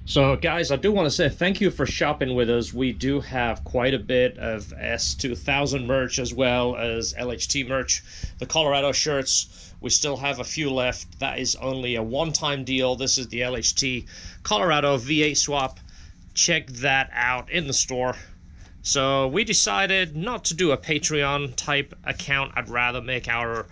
So guys, I do want to say thank you for shopping with us. We do have quite a bit of S2000 merch as well as LHT merch. The Colorado shirts, we still have a few left. That is only a one-time deal. This is the LHT Colorado V8 swap. Check that out in the store. So we decided not to do a Patreon type account. I'd rather make our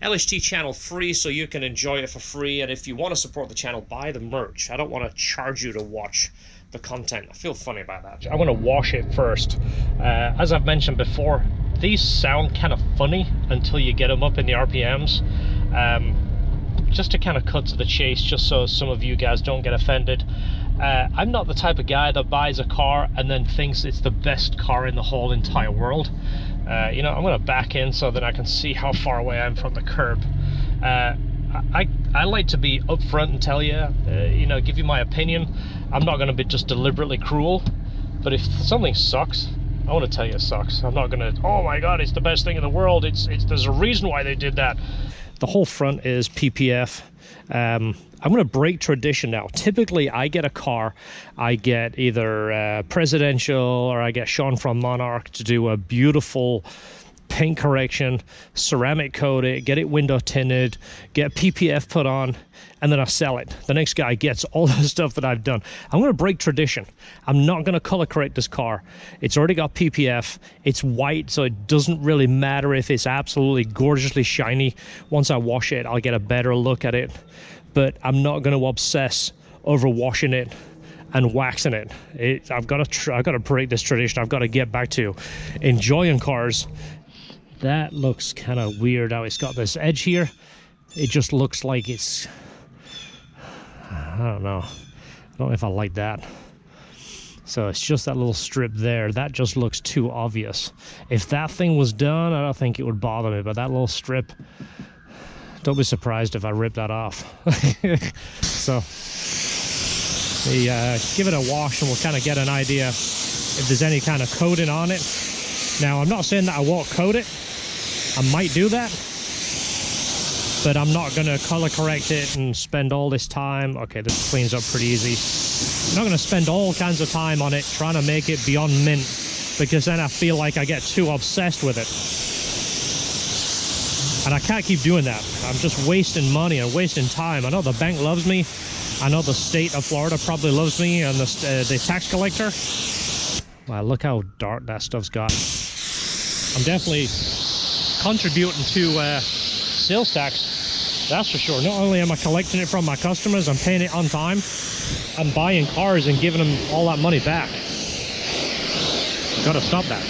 LHT channel free so you can enjoy it for free, and if you want to support the channel, buy the merch. I don't want to charge you to watch the content. I feel funny about that. I'm going to wash it first. As I've mentioned before, these sound kind of funny until you get them up in the RPMs. Just to kind of cut to the chase, just so some of you guys don't get offended, I'm not the type of guy that buys a car and then thinks it's the best car in the whole entire world. You know, I'm going to back in so that I can see how far away I am from the curb. I like to be upfront and tell you, you know, give you my opinion. I'm not going to be just deliberately cruel, but if something sucks, I want to tell you it sucks. I'm not going to, oh my god, it's the best thing in the world. There's a reason why they did that. The whole front is PPF. I'm going to break tradition now. Typically, I get a car, I get either Presidential or I get Sean from Monarch to do a beautiful paint correction, ceramic coat it, get it window tinted, get PPF put on, and then I sell it. The next guy gets all the stuff that I've done. I'm going to break tradition. I'm not going to color correct this car. It's already got PPF. It's white, so it doesn't really matter if it's absolutely gorgeously shiny. Once I wash it, I'll get a better look at it. But I'm not going to obsess over washing it and waxing it. I've got to break this tradition. I've got to get back to enjoying cars. That looks kind of weird how it's got this edge here. It just looks like it's, I don't know. I don't know if I like that. So it's just that little strip there. That just looks too obvious. If that thing was done, I don't think it would bother me, but that little strip, don't be surprised if I rip that off. So we give it a wash and we'll kind of get an idea if there's any kind of coating on it. Now, I'm not saying that I won't coat it. I might do that, but I'm not going to color correct it and spend all this time. Okay, this cleans up pretty easy. I'm not going to spend all kinds of time on it trying to make it beyond mint, because then I feel like I get too obsessed with it. And I can't keep doing that. I'm just wasting money and wasting time. I know the bank loves me. I know the state of Florida probably loves me, and the tax collector. Wow, look how dark that stuff's got. I'm definitely contributing to sales tax, that's for sure. Not only am I collecting it from my customers, I'm paying it on time. I'm buying cars and giving them all that money back. Gotta stop that.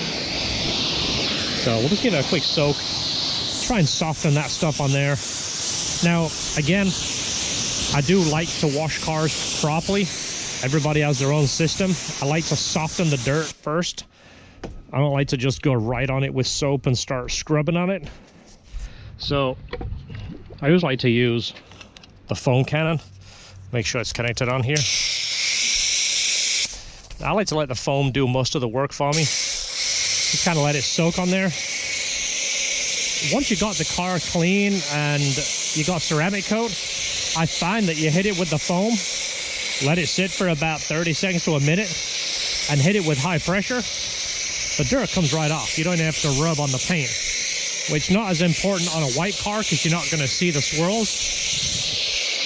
So we'll just give it a quick soak. Try and soften that stuff on there. Now, again, I do like to wash cars properly. Everybody has their own system. I like to soften the dirt first. I don't like to just go right on it with soap and start scrubbing on it. So I always like to use the foam cannon. Make sure it's connected on here. I like to let the foam do most of the work for me. Just kind of let it soak on there. Once you got the car clean and you got ceramic coat, I find that you hit it with the foam, let it sit for about 30 seconds to a minute, and hit it with high pressure. The dirt comes right off. You don't have to rub on the paint, which is not as important on a white car because you're not going to see the swirls.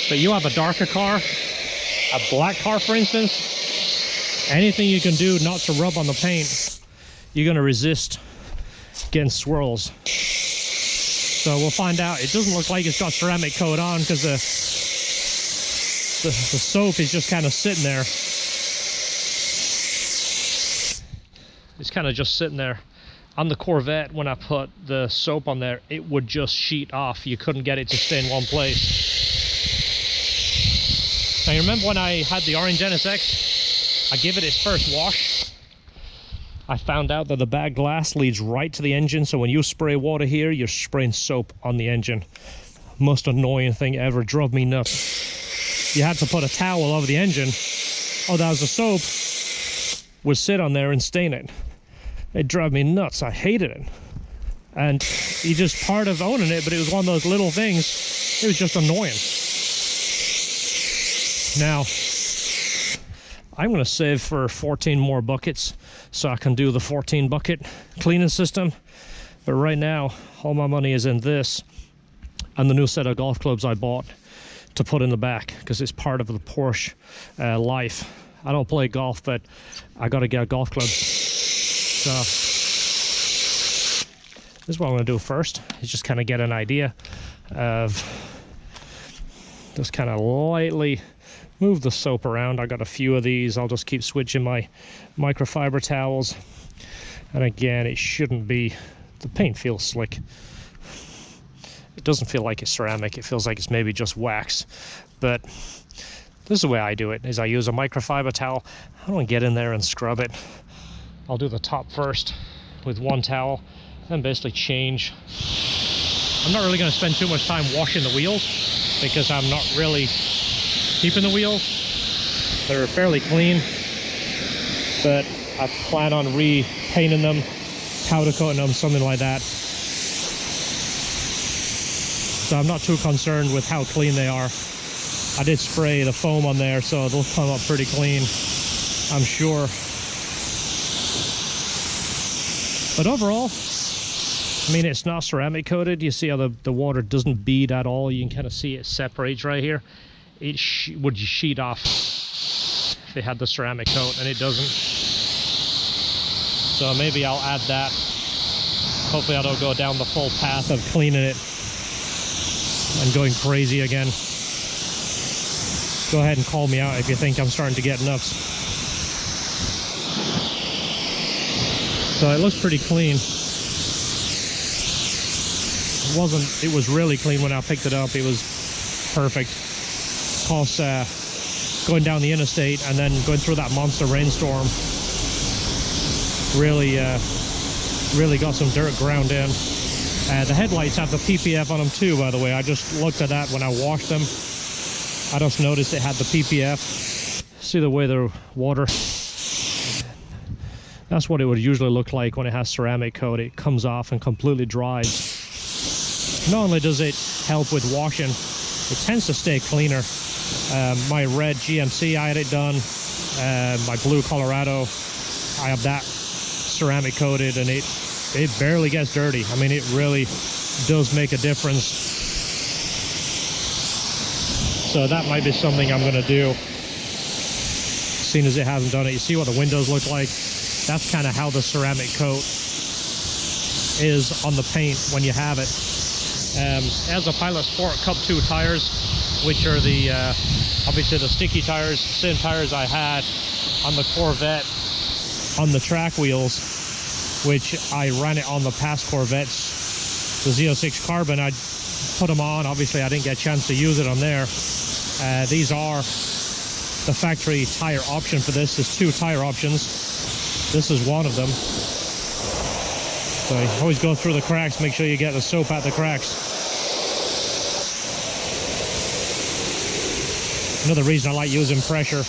But you have a darker car, a black car for instance, anything you can do not to rub on the paint, you're going to resist getting swirls. So we'll find out. It doesn't look like it's got ceramic coat on because the soap is just kind of sitting there. It's kind of just sitting there. On the Corvette, when I put the soap on there, it would just sheet off. You couldn't get it to stay in one place. Now, you remember when I had the orange NSX? I give it its first wash. I found out that the back glass leads right to the engine, so when you spray water here, you're spraying soap on the engine. Most annoying thing ever, drove me nuts. You had to put a towel over the engine. Oh, that was the soap. Would sit on there and stain it. It drove me nuts. I hated it. And you just part of owning it, but it was one of those little things. It was just annoying. Now, I'm going to save for 14 more buckets so I can do the 14 bucket cleaning system. But right now, all my money is in this and the new set of golf clubs I bought to put in the back, because it's part of the Porsche life. I don't play golf, but I got to get golf clubs. So this is what I'm going to do first, is just kind of get an idea of, just kind of lightly move the soap around. I got a few of these. I'll just keep switching my microfiber towels. And again, it shouldn't be, the paint feels slick. It doesn't feel like it's ceramic. It feels like it's maybe just wax. But this is the way I do it, is I use a microfiber towel. I don't get in there and scrub it. I'll do the top first with one towel, then basically change. I'm not really going to spend too much time washing the wheels because I'm not really keeping the wheels. They're fairly clean, but I plan on repainting them, powder coating them, something like that. So I'm not too concerned with how clean they are. I did spray the foam on there, so they'll come up pretty clean, I'm sure. But overall, I mean, it's not ceramic coated. You see how the water doesn't bead at all. You can kind of see it separates right here. It would sheet off if it had the ceramic coat, and it doesn't. So maybe I'll add that. Hopefully I don't go down the full path of cleaning it and going crazy again. Go ahead and call me out if you think I'm starting to get nuts. So it looks pretty clean. It was really clean when I picked it up. It was perfect. Of course, going down the interstate and then going through that monster rainstorm really got some dirt ground in. The headlights have the PPF on them too, by the way. I just looked at that when I washed them. I just noticed it had the PPF. See the way the water, that's what it would usually look like when it has ceramic coat. It comes off and completely dries. Not only does it help with washing, it tends to stay cleaner. My red GMC, I had it done. My blue Colorado, I have that ceramic coated, and it barely gets dirty. I mean, it really does make a difference. So that might be something I'm going to do, seeing as it hasn't done it. You see what the windows look like? That's kind of how the ceramic coat is on the paint when you have it. As a Pilot Sport Cup 2 tires, which are the obviously the sticky tires, same tires I had on the Corvette on the track wheels, which I ran it on the past Corvettes, the Z06 Carbon. I put them on. Obviously I didn't get a chance to use it on there. These are the factory tire option for this. There's 2 tire options. This is one of them. So you always go through the cracks, make sure you get the soap out the cracks. Another reason I like using pressure.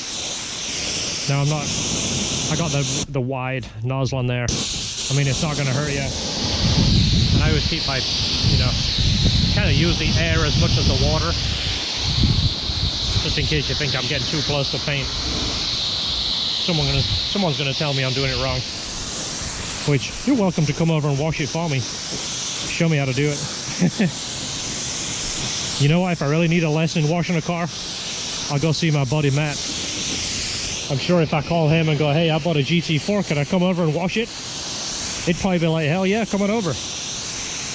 Now I got the wide nozzle on there. I mean, it's not going to hurt you. And I always keep my, kind of use the air as much as the water, just in case you think I'm getting too close to paint. Someone's gonna tell me I'm doing it wrong. Which, you're welcome to come over and wash it for me. Show me how to do it. You know what? If I really need a lesson in washing a car, I'll go see my buddy Matt. I'm sure if I call him and go, hey, I bought a GT4, can I come over and wash it? He'd probably be like, hell yeah, come on over.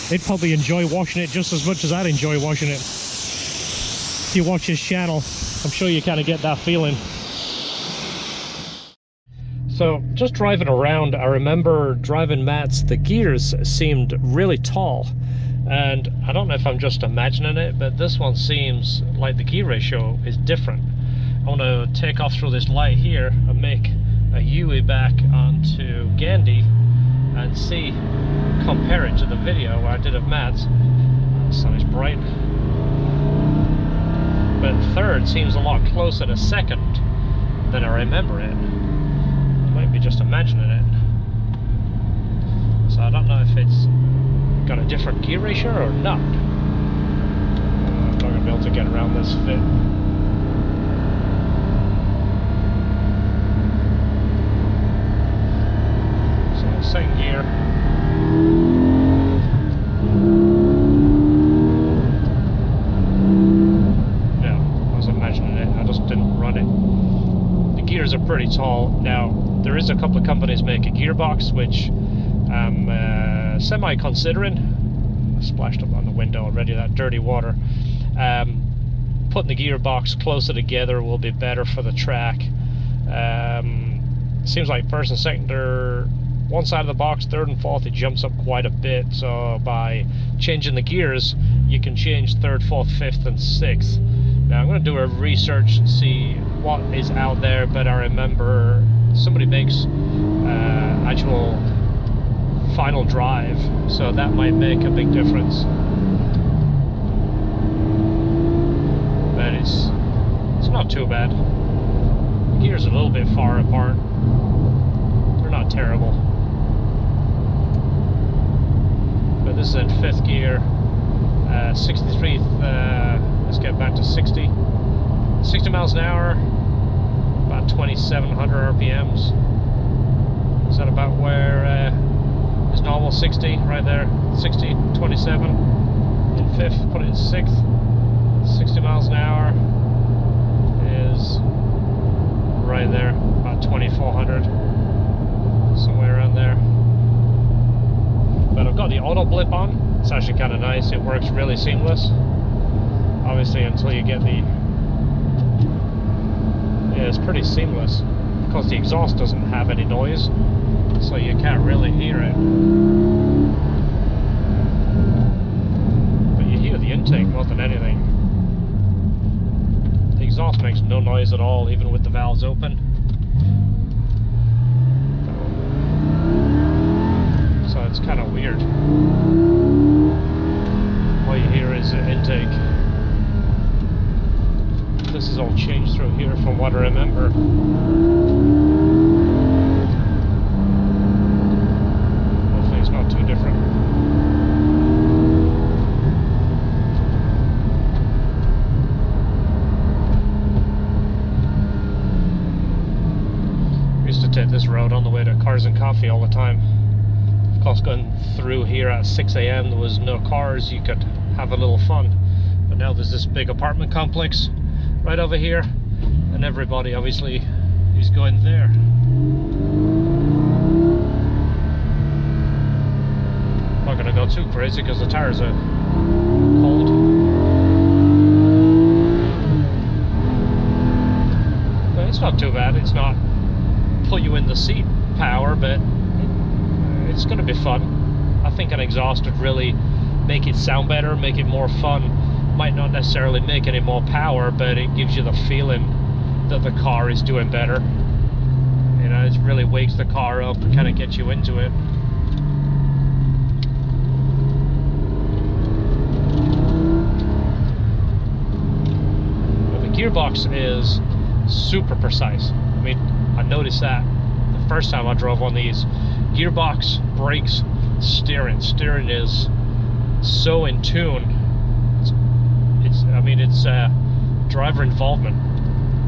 He'd probably enjoy washing it just as much as I'd enjoy washing it. If you watch his channel, I'm sure you kind of get that feeling. So just driving around, I remember driving Matt's, the gears seemed really tall. And I don't know if I'm just imagining it, but this one seems like the gear ratio is different. I want to take off through this light here and make a U-ey back onto Gandhi and see, compare it to the video where I did of Matt's. The sun is bright. But third seems a lot closer to second than I remember it. Might be just imagining it. So I don't know if it's got a different gear ratio or not. I'm not going to be able to get around this fit. gears are pretty tall. Now, there is a couple of companies making Gearbox, which I'm semi-considering. I splashed up on the window already, that dirty water. Putting the gearbox closer together will be better for the track. Seems like first and second are one side of the box, third and fourth it jumps up quite a bit, so by changing the gears you can change third, fourth, fifth and sixth. Now I'm going to do a research and see what is out there, but I remember somebody makes actual final drive, so that might make a big difference. But it's not too bad. The gears are a little bit far apart. They're not terrible. But this is in 5th gear, 63th, let's get back to 60 miles an hour, about 2,700 RPMs. Is that about where is normal? 60 right there, 60, 27 in 5th, put it in 6th, 60 miles an hour is right there, about 2,400, somewhere around there. But I've got the auto blip on. It's actually kind of nice. It works really seamless. Obviously, until you get the... Yeah, it's pretty seamless. Because the exhaust doesn't have any noise, so you can't really hear it. But you hear the intake more than anything. The exhaust makes no noise at all, even with the valves open. So it's kind of weird. All you hear is the intake. This is all changed through here from what I remember. Hopefully it's not too different. We used to take this road on the way to Cars and Coffee all the time. Of course, going through here at 6 AM there was no cars, you could have a little fun. But now there's this big apartment complex right over here, and everybody obviously is going there. Not gonna go too crazy because the tires are cold. But it's not too bad. It's not pull you in the seat power, but it's gonna be fun. I think an exhaust would really make it sound better, make it more fun. Might not necessarily make any more power, but it gives you the feeling that the car is doing better. You know, it really wakes the car up and kind of gets you into it. But the gearbox is super precise. I mean, I noticed that the first time I drove on these. Gearbox, brakes, steering. Steering is so in tune. It's driver involvement,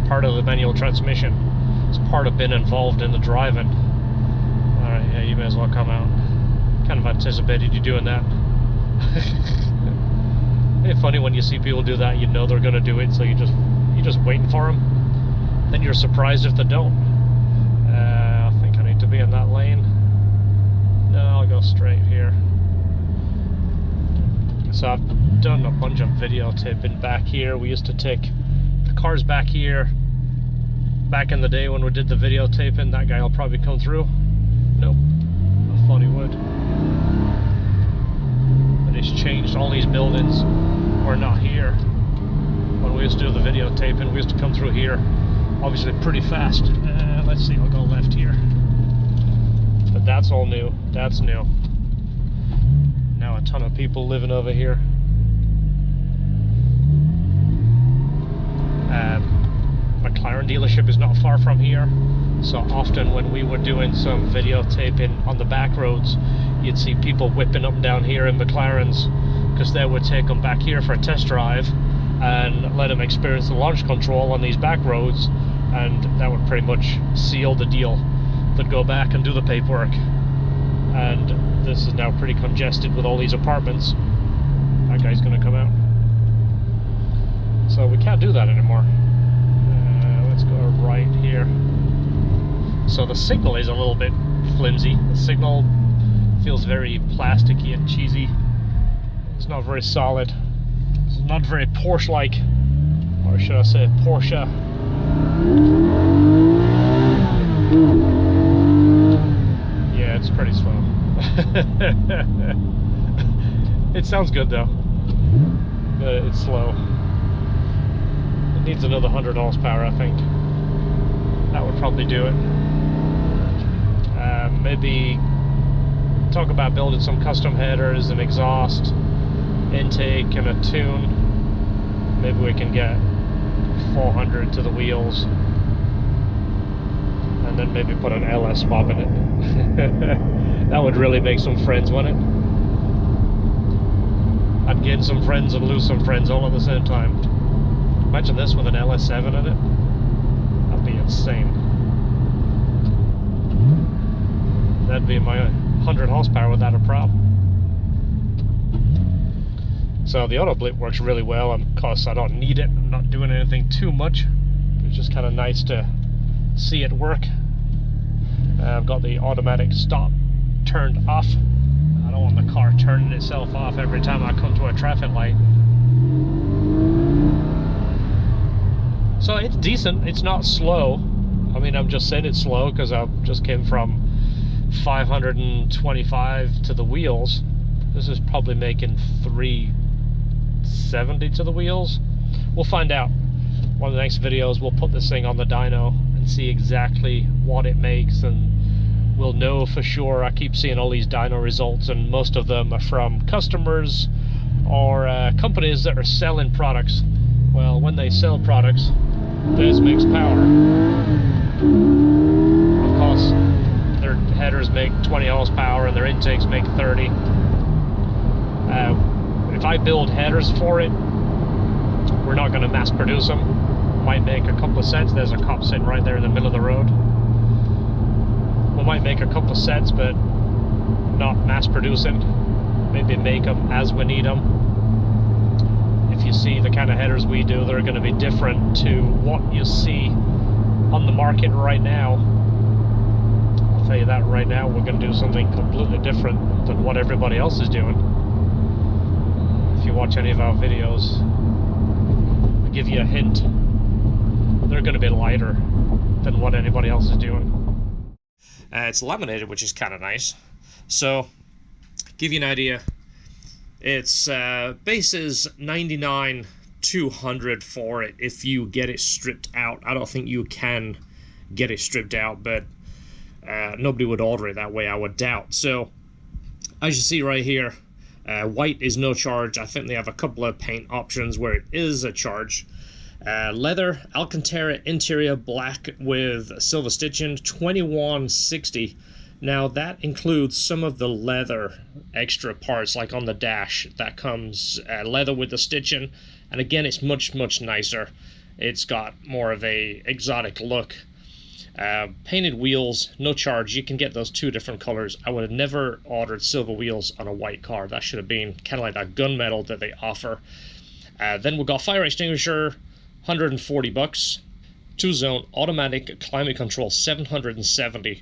part of the manual transmission. It's part of being involved in the driving. Alright, yeah, you may as well come out. Kind of anticipated you doing that. It's funny when you see people do that, you know they're gonna do it, so you're just waiting for them. Then you're surprised if they don't. I think I need to be in that lane. No, I'll go straight here. So I've done a bunch of videotaping back here. We used to take the cars back here. Back in the day when we did the videotaping, that guy will probably come through. Nope, I thought he would. But it's changed. All these buildings were not here. When we used to do the videotaping, we used to come through here, obviously pretty fast. Let's see, I'll go left here. But that's all new. That's new. Now a ton of people living over here. McLaren dealership is not far from here, so often when we were doing some videotaping on the back roads, you'd see people whipping up and down here in McLarens, because they would take them back here for a test drive and let them experience the launch control on these back roads, and that would pretty much seal the deal. They'd go back and do the paperwork. And this is now pretty congested with all these apartments. That guy's gonna come out. So we can't do that anymore. Let's go right here. so the signal is a little bit flimsy. The signal feels very plasticky and cheesy. It's not very solid. It's not very Porsche-like, or should I say Porsche. Yeah, it's pretty slow. It sounds good though. It's slow. It needs another 100 horsepower, I think. That would probably do it. Maybe talk about building some custom headers and exhaust, intake, and a tune. Maybe we can get 400 to the wheels, and then maybe put an LS mob in it. That would really make some friends, wouldn't it? I'd gain some friends and lose some friends all at the same time. Imagine this with an LS7 in it. That'd be insane. That'd be my 100 horsepower without a problem. So the auto blip works really well, and of course I don't need it. I'm not doing anything too much. It's just kind of nice to see it work. I've got the automatic stop turned off. I don't want the car turning itself off every time I come to a traffic light. So it's decent. It's not slow. I mean, I'm just saying it's slow because I just came from 525 to the wheels. This is probably making 370 to the wheels. We'll find out. One of the next videos, we'll put this thing on the dyno and see exactly what it makes, and we'll know for sure. I keep seeing all these dyno results, and most of them are from customers or companies that are selling products. Well, when they sell products, this makes power. Of course, their headers make 20 horsepower and their intakes make 30. If I build headers for it, we're not going to mass produce them. Might make a couple of sets. There's a cop sitting right there in the middle of the road. We might make a couple of sets, but not mass produce it. Maybe make them as we need them. If you see the kind of headers we do, they're going to be different to what you see on the market right now. I'll tell you that right now, we're going to do something completely different than what everybody else is doing. If you watch any of our videos, I'll give you a hint. They're going to be lighter than what anybody else is doing. It's laminated, which is kind of nice. So, give you an idea. Its base is $99,200 for it if you get it stripped out. I don't think you can get it stripped out, but nobody would order it that way, I would doubt. So, as you see right here, white is no charge. I think they have a couple of paint options where it is a charge. Leather, Alcantara interior, black with silver stitching, $21.60. Now that includes some of the leather extra parts, like on the dash. That comes leather with the stitching, and again, it's much nicer. It's got more of a exotic look. Painted wheels, no charge. You can get those two different colors. I would have never ordered silver wheels on a white car. That should have been kind of like that gunmetal that they offer. Then we've got fire extinguisher, $140. 2-zone automatic climate control, $770.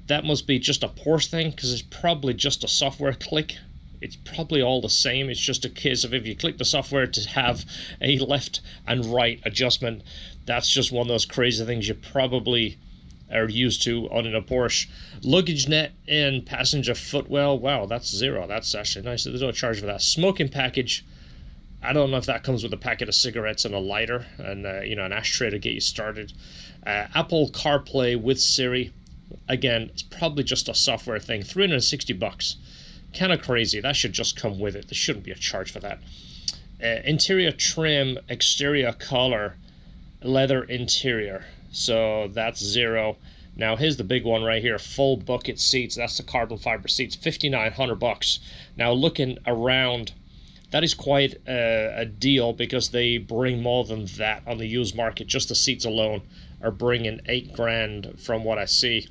That must be just a Porsche thing, because it's probably just a software click. It's probably all the same. It's just a case of if you click the software to have a left and right adjustment. That's just one of those crazy things you probably are used to on a Porsche. Luggage net and passenger footwell. Wow, that's $0. That's actually nice. There's no charge for that. Smoking package. I don't know if that comes with a packet of cigarettes and a lighter and you know, an ashtray to get you started. Apple CarPlay with Siri. Again, it's probably just a software thing. $360. Kind of crazy. That should just come with it. There shouldn't be a charge for that. Interior trim, exterior color, leather interior. So that's $0. Now here's the big one right here. Full bucket seats. That's the carbon fiber seats. $5,900. Now looking around, that is quite a deal, because they bring more than that on the used market. Just the seats alone are bringing $8,000 from what I see.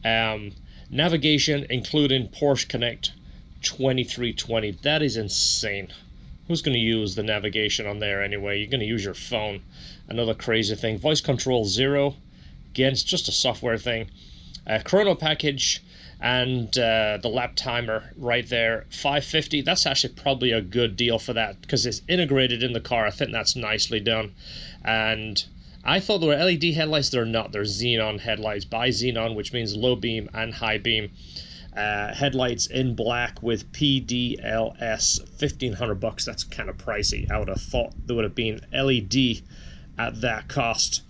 Navigation, including Porsche Connect, $2,320. That is insane. Who's going to use the navigation on there anyway? You're going to use your phone. Another crazy thing. Voice control, $0. Again, it's just a software thing. Chrono package and the lap timer right there, $550. That's actually probably a good deal for that because it's integrated in the car. I think that's nicely done. And I thought they were LED headlights. They're not. They're xenon headlights, by xenon, which means low beam and high beam. Headlights in black with PDLS, $1,500. That's kind of pricey. I would have thought there would have been LED at that cost.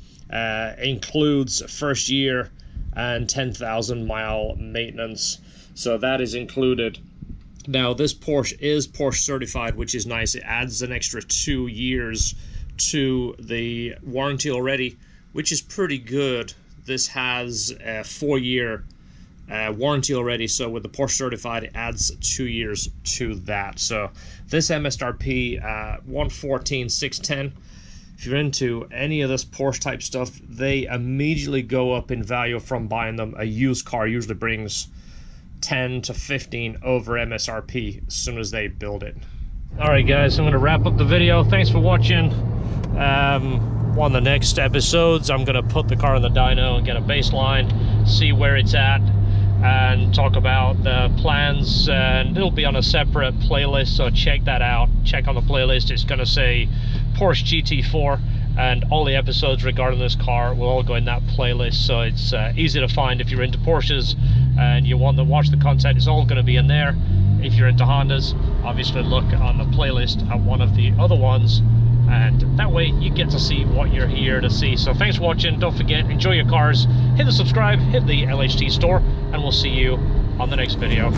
Includes first year and 10,000 mile maintenance, so that is included. Now this Porsche is Porsche certified, which is nice. It adds an extra 2 years to the warranty already, which is pretty good. This has a 4-year warranty already, so with the Porsche certified it adds 2 years to that. So this MSRP 114,610. If you're into any of this Porsche type stuff, they immediately go up in value from buying them. A used car usually brings 10 to 15 over MSRP as soon as they build it. Alright guys, I'm going to wrap up the video. Thanks for watching. One of the next episodes, I'm going to put the car in the dyno and get a baseline, see where it's at, and talk about the plans, and it'll be on a separate playlist, so check that out. Check on the playlist. It's going to say Porsche GT4, and all the episodes regarding this car will all go in that playlist, so it's easy to find. If you're into Porsches and you want to watch the content, it's all going to be in there. If you're into Hondas, obviously look on the playlist at one of the other ones, and that way you get to see what you're here to see. So thanks for watching. Don't forget, enjoy your cars, hit the subscribe, hit the LHT store, and we'll see you on the next video.